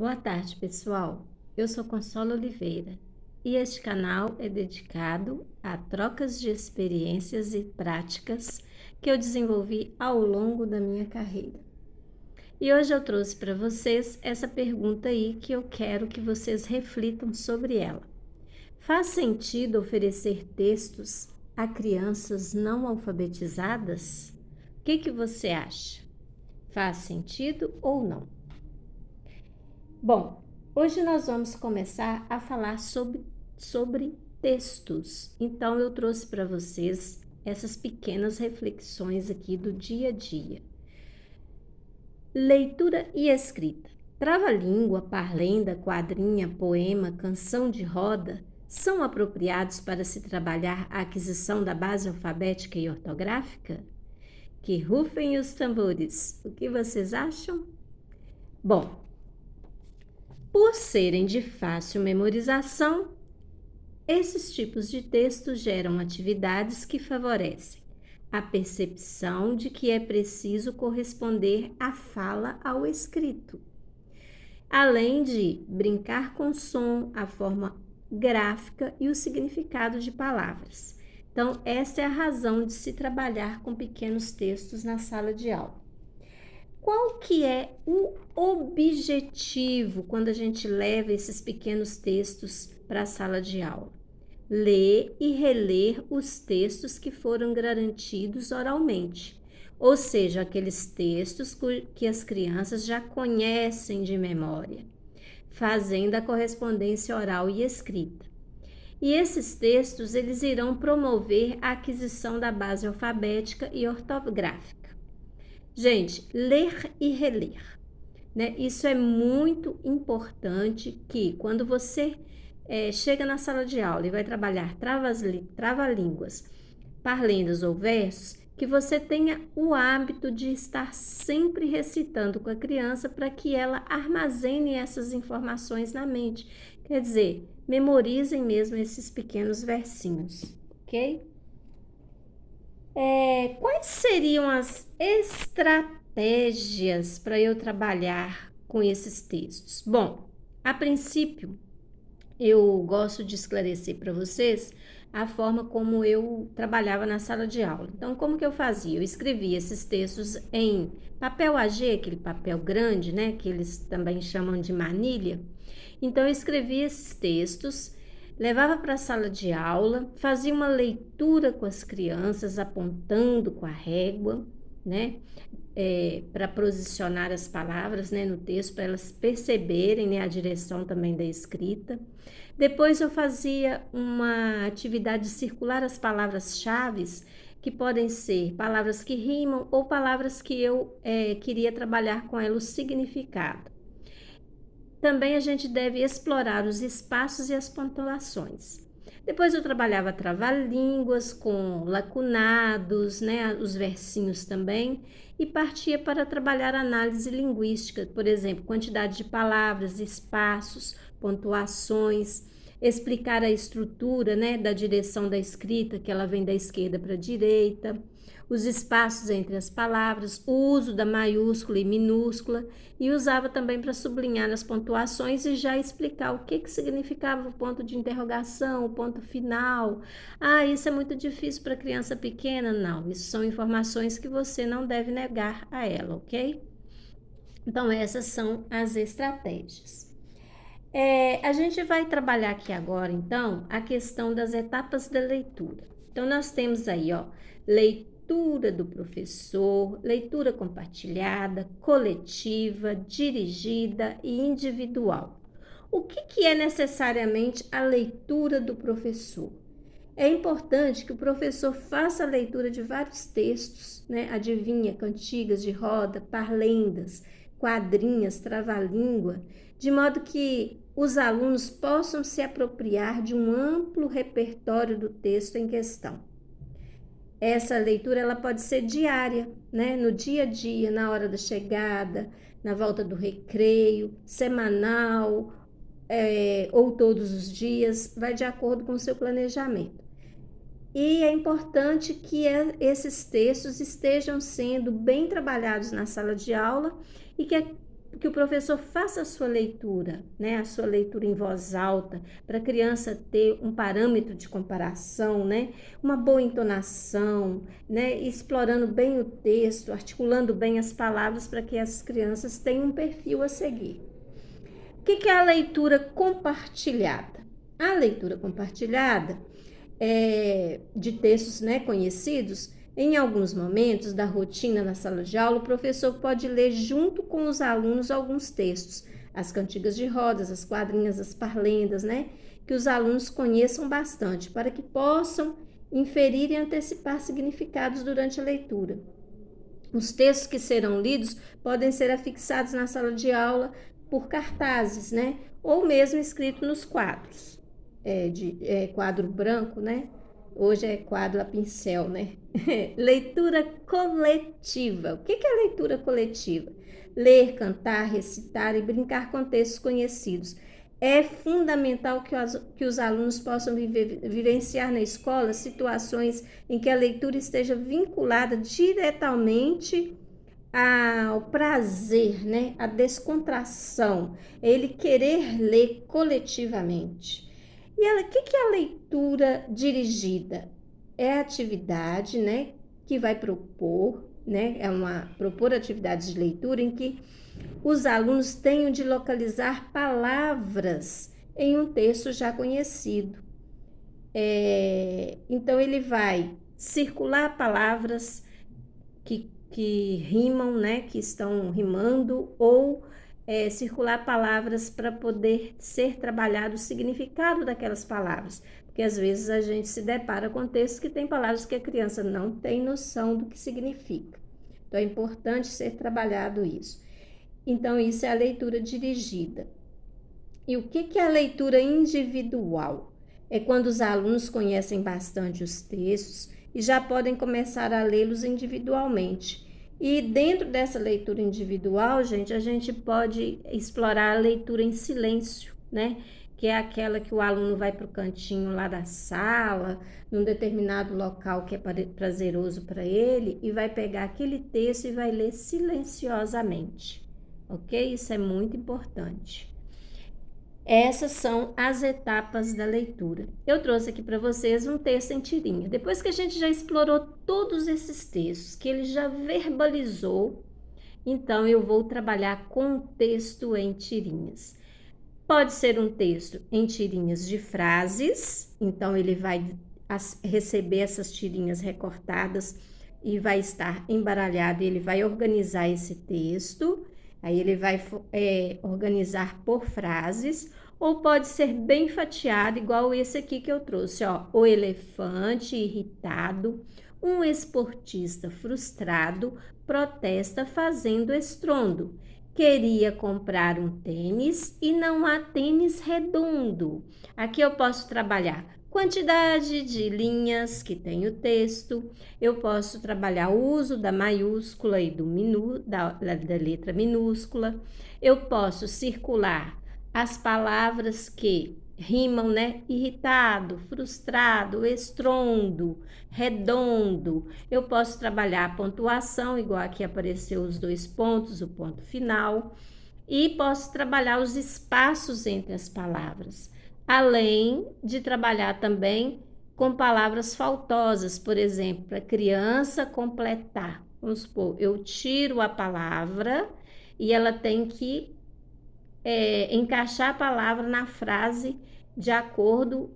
Boa tarde, pessoal. Eu sou Consola Oliveira e este canal é dedicado a trocas de experiências e práticas que eu desenvolvi ao longo da minha carreira. E hoje eu trouxe para vocês essa pergunta aí que eu quero que vocês reflitam sobre ela. Faz sentido oferecer textos a crianças não alfabetizadas? O que você acha? Faz sentido ou não? Bom, hoje nós vamos começar a falar sobre textos. Então, eu trouxe para vocês essas pequenas reflexões aqui do dia a dia. Leitura e escrita. Trava-língua, parlenda, quadrinha, poema, canção de roda são apropriados para se trabalhar a aquisição da base alfabética e ortográfica? Que rufem os tambores. O que vocês acham? Bom, por serem de fácil memorização, esses tipos de texto geram atividades que favorecem a percepção de que é preciso corresponder a fala ao escrito, além de brincar com o som, a forma gráfica e o significado de palavras. Então, essa é a razão de se trabalhar com pequenos textos na sala de aula. Qual que é o objetivo quando a gente leva esses pequenos textos para a sala de aula? Ler e reler os textos que foram garantidos oralmente, ou seja, aqueles textos que as crianças já conhecem de memória, fazendo a correspondência oral e escrita. E esses textos, eles irão promover a aquisição da base alfabética e ortográfica. Gente, ler e reler, né? Isso é muito importante que quando você chega na sala de aula e vai trabalhar trava-línguas, parlendas ou versos, que você tenha o hábito de estar sempre recitando com a criança para que ela armazene essas informações na mente. Quer dizer, memorizem mesmo esses pequenos versinhos, ok? Quais seriam as estratégias para eu trabalhar com esses textos? Bom, a princípio, eu gosto de esclarecer para vocês a forma como eu trabalhava na sala de aula. Então, como que eu fazia? Eu escrevia esses textos em papel AG, aquele papel grande, né, que eles também chamam de manilha. Então, eu escrevia esses textos, levava para a sala de aula, fazia uma leitura com as crianças, apontando com a régua, né, para posicionar as palavras, né, no texto, para elas perceberem, né, a direção também da escrita. Depois eu fazia uma atividade de circular as palavras-chave, que podem ser palavras que rimam ou palavras que eu queria trabalhar com elas o significado. Também a gente deve explorar os espaços e as pontuações. Depois eu trabalhava trava-línguas com lacunados, né, os versinhos também, e partia para trabalhar análise linguística, por exemplo, quantidade de palavras, espaços, pontuações, explicar a estrutura, né, da direção da escrita, que ela vem da esquerda para a direita, os espaços entre as palavras, o uso da maiúscula e minúscula, e usava também para sublinhar as pontuações e já explicar o que significava o ponto de interrogação, o ponto final. Ah, isso é muito difícil para criança pequena? Não, isso são informações que você não deve negar a ela, ok? Então, essas são as estratégias. A gente vai trabalhar aqui agora, então, a questão das etapas da leitura. Então, nós temos aí, ó, leitura do professor, leitura compartilhada, coletiva, dirigida e individual. O que é necessariamente a leitura do professor? É importante que o professor faça a leitura de vários textos, né? Adivinha, cantigas de roda, parlendas, quadrinhas, trava-língua, de modo que os alunos possam se apropriar de um amplo repertório do texto em questão. Essa leitura ela pode ser diária, né? No dia a dia, na hora da chegada, na volta do recreio, semanal, ou todos os dias, vai de acordo com o seu planejamento. E é importante que esses textos estejam sendo bem trabalhados na sala de aula e que que o professor faça a sua leitura, né? A sua leitura em voz alta, para a criança ter um parâmetro de comparação, né? Uma boa entonação, né? Explorando bem o texto, articulando bem as palavras para que as crianças tenham um perfil a seguir. O que é a leitura compartilhada? A leitura compartilhada de textos, né, conhecidos, em alguns momentos da rotina na sala de aula, o professor pode ler junto com os alunos alguns textos, as cantigas de rodas, as quadrinhas, as parlendas, né, que os alunos conheçam bastante, para que possam inferir e antecipar significados durante a leitura. Os textos que serão lidos podem ser afixados na sala de aula por cartazes, né, ou mesmo escrito nos quadros. Quadro branco, né? Hoje é quadro a pincel, né? Leitura coletiva. O que é leitura coletiva? Ler, cantar, recitar e brincar com textos conhecidos. É fundamental que os alunos possam vivenciar na escola situações em que a leitura esteja vinculada diretamente ao prazer, né? A descontração, ele querer ler coletivamente. E o que é a leitura dirigida? É a atividade, né, que vai propor, né, propor atividades de leitura em que os alunos tenham de localizar palavras em um texto já conhecido. Então, ele vai circular palavras que rimam, né, que estão rimando, ou circular palavras para poder ser trabalhado o significado daquelas palavras, porque às vezes a gente se depara com textos que tem palavras que a criança não tem noção do que significa. Então é importante ser trabalhado isso. Então isso é a leitura dirigida. E o que é a leitura individual? É quando os alunos conhecem bastante os textos e já podem começar a lê-los individualmente. E dentro dessa leitura individual, gente, a gente pode explorar a leitura em silêncio, né? Que é aquela que o aluno vai para o cantinho lá da sala, num determinado local que é prazeroso para ele, e vai pegar aquele texto e vai ler silenciosamente, ok? Isso é muito importante. Essas são as etapas da leitura. Eu trouxe aqui para vocês um texto em tirinha. Depois que a gente já explorou todos esses textos, que ele já verbalizou, então eu vou trabalhar com o texto em tirinhas. Pode ser um texto em tirinhas de frases, então ele vai receber essas tirinhas recortadas e vai estar embaralhado, e ele vai organizar esse texto. Aí ele vai organizar por frases, ou pode ser bem fatiado, igual esse aqui que eu trouxe, ó. O elefante irritado, um esportista frustrado, protesta fazendo estrondo. Queria comprar um tênis e não há tênis redondo. Aqui eu posso trabalhar quantidade de linhas que tem o texto, eu posso trabalhar o uso da maiúscula e da letra minúscula, eu posso circular as palavras que rimam, né? Irritado, frustrado, estrondo, redondo. Eu posso trabalhar a pontuação, igual aqui apareceu os 2 pontos, o ponto final, e posso trabalhar os espaços entre as palavras, além de trabalhar também com palavras faltosas, por exemplo, para a criança completar. Vamos supor, eu tiro a palavra e ela tem que encaixar a palavra na frase de acordo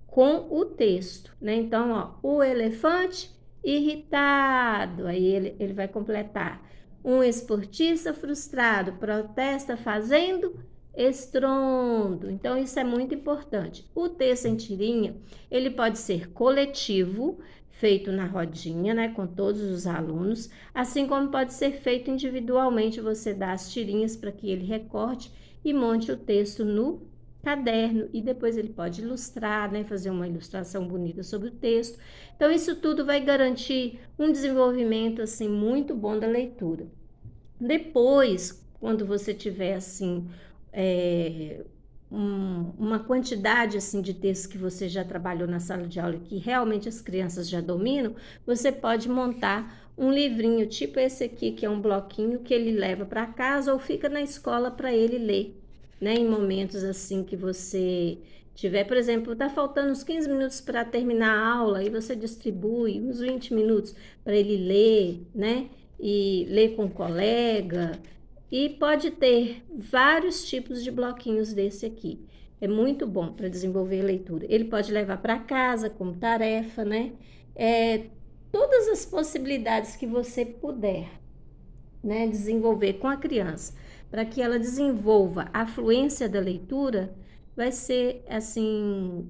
com o texto, né? Então, ó, o elefante irritado, aí ele vai completar. Um esportista frustrado protesta fazendo estrondo. Então, isso é muito importante. O texto em tirinha, ele pode ser coletivo, feito na rodinha, né, com todos os alunos, assim como pode ser feito individualmente, você dá as tirinhas para que ele recorte e monte o texto no caderno, e depois ele pode ilustrar, né, fazer uma ilustração bonita sobre o texto. Então, isso tudo vai garantir um desenvolvimento, assim, muito bom da leitura. Depois, quando você tiver, assim, uma quantidade, assim, de textos que você já trabalhou na sala de aula, que realmente as crianças já dominam, você pode montar um livrinho tipo esse aqui, que é um bloquinho que ele leva para casa ou fica na escola para ele ler, né? Em momentos assim que você tiver, por exemplo, tá faltando uns 15 minutos para terminar a aula e você distribui uns 20 minutos para ele ler, né? E ler com um colega. E pode ter vários tipos de bloquinhos desse aqui. É muito bom para desenvolver a leitura. Ele pode levar para casa como tarefa, né? Todas as possibilidades que você puder, né, desenvolver com a criança, para que ela desenvolva a fluência da leitura, vai ser, assim,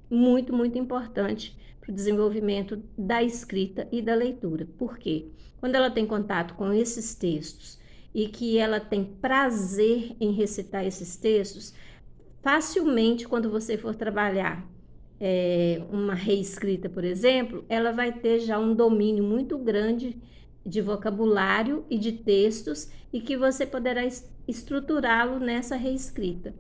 muito, muito importante para o desenvolvimento da escrita e da leitura. Por quê? Quando ela tem contato com esses textos e que ela tem prazer em recitar esses textos, facilmente, quando você for trabalhar uma reescrita, por exemplo, ela vai ter já um domínio muito grande de vocabulário e de textos e que você poderá estruturá-lo nessa reescrita.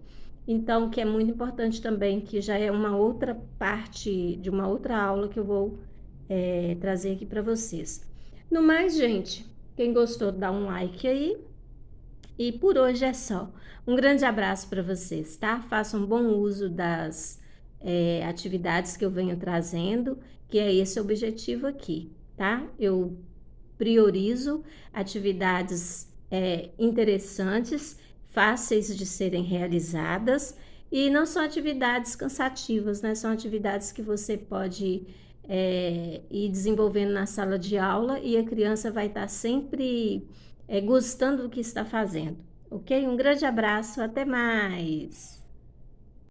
Então, que é muito importante também, que já é uma outra parte de uma outra aula que eu vou trazer aqui para vocês. No mais, gente, quem gostou, dá um like aí. E por hoje é só. Um grande abraço para vocês, tá? Façam bom uso das atividades que eu venho trazendo, que é esse o objetivo aqui, tá? Eu priorizo atividades interessantes, fáceis de serem realizadas e não são atividades cansativas, né? São atividades que você pode ir desenvolvendo na sala de aula e a criança vai estar sempre gostando do que está fazendo, ok? Um grande abraço, até mais!